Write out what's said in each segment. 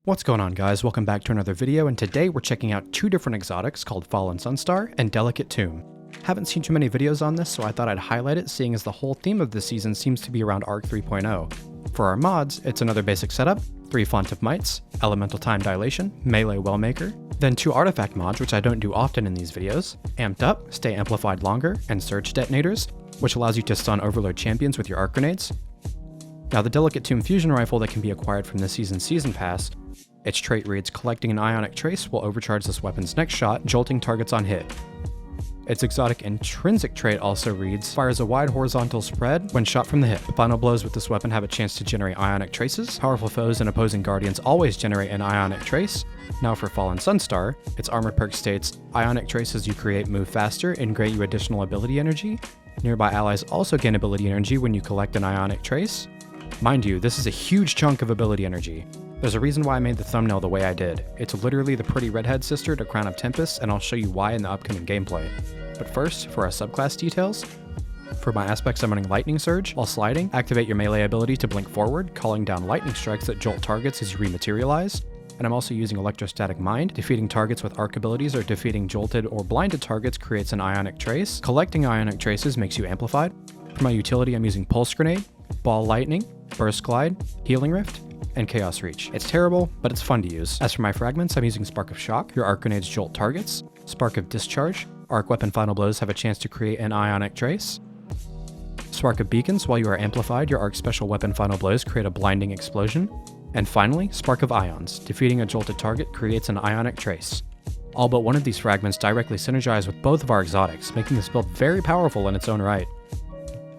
What's going on, guys? Welcome back to another video, and today we're checking out two different exotics called Fallen Sunstar and Delicate Tomb. Haven't seen too many videos on this, so I thought I'd highlight it, seeing as the whole theme of this season seems to be around Arc 3.0. For our mods, it's another basic setup, 3 Font of Mites, Elemental Time Dilation, Melee Wellmaker, then 2 artifact mods, which I don't do often in these videos, Amped Up, Stay Amplified Longer, and Surge Detonators, which allows you to stun Overload champions with your arc grenades. Now, the Delicate Tomb fusion rifle that can be acquired from this season's Season Pass, its trait reads, collecting an ionic trace will overcharge this weapon's next shot, jolting targets on hit. Its exotic intrinsic trait also reads, fires a wide horizontal spread when shot from the hip. The final blows with this weapon have a chance to generate ionic traces. Powerful foes and opposing guardians always generate an ionic trace. Now for Fallen Sunstar, its armor perk states, ionic traces you create move faster and grant you additional ability energy. Nearby allies also gain ability energy when you collect an ionic trace. Mind you, this is a huge chunk of ability energy. There's a reason why I made the thumbnail the way I did. It's literally the pretty redhead sister to Crown of Tempest, and I'll show you why in the upcoming gameplay. But first, for our subclass details. For my aspects, I'm running Lightning Surge. While sliding, activate your melee ability to blink forward, calling down lightning strikes that jolt targets as you rematerialize. And I'm also using Electrostatic Mind. Defeating targets with arc abilities or defeating jolted or blinded targets creates an ionic trace. Collecting ionic traces makes you amplified. For my utility, I'm using Pulse Grenade, Ball Lightning, Burst Glide, Healing Rift, and Chaos Reach. It's terrible, but it's fun to use. As for my fragments, I'm using Spark of Shock. Your arc grenades jolt targets. Spark of Discharge. Arc weapon final blows have a chance to create an ionic trace. Spark of Beacons. While you are amplified, your arc special weapon final blows create a blinding explosion. And finally, Spark of Ions. Defeating a jolted target creates an ionic trace. All but one of these fragments directly synergize with both of our exotics, making this build very powerful in its own right.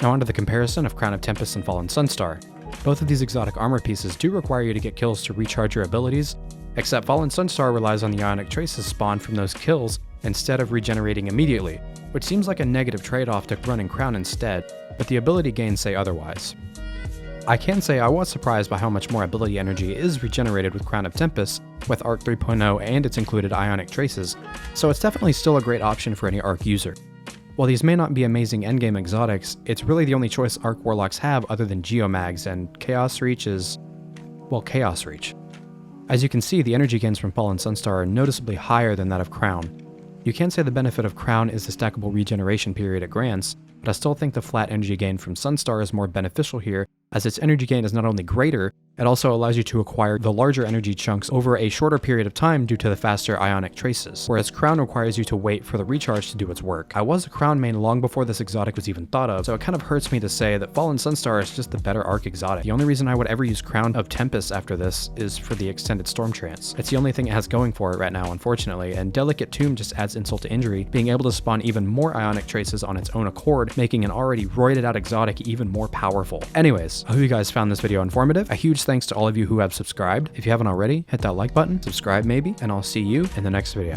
Now onto the comparison of Crown of Tempest and Fallen Sunstar. Both of these exotic armor pieces do require you to get kills to recharge your abilities, except Fallen Sunstar relies on the ionic traces spawned from those kills instead of regenerating immediately, which seems like a negative trade-off to running Crown instead, but the ability gains say otherwise. I can say I was surprised by how much more ability energy is regenerated with Crown of Tempest with Arc 3.0 and its included ionic traces, so it's definitely still a great option for any Arc user. While these may not be amazing endgame exotics, it's really the only choice Arc Warlocks have other than Geomags, and Chaos Reach is, well, Chaos Reach. As you can see, the energy gains from Fallen Sunstar are noticeably higher than that of Crown. You can say the benefit of Crown is the stackable regeneration period it grants, but I still think the flat energy gain from Sunstar is more beneficial here, as its energy gain is not only greater, it also allows you to acquire the larger energy chunks over a shorter period of time due to the faster ionic traces, whereas Crown requires you to wait for the recharge to do its work. I was a Crown main long before this exotic was even thought of, so it kind of hurts me to say that Fallen Sunstar is just the better Arc exotic. The only reason I would ever use Crown of Tempest after this is for the extended Storm Trance. It's the only thing it has going for it right now, unfortunately, and Delicate Tomb just adds insult to injury, being able to spawn even more ionic traces on its own accord, making an already roided out exotic even more powerful. Anyways, I hope you guys found this video informative. A huge thanks to all of you who have subscribed. If you haven't already, hit that like button, subscribe maybe, and I'll see you in the next video.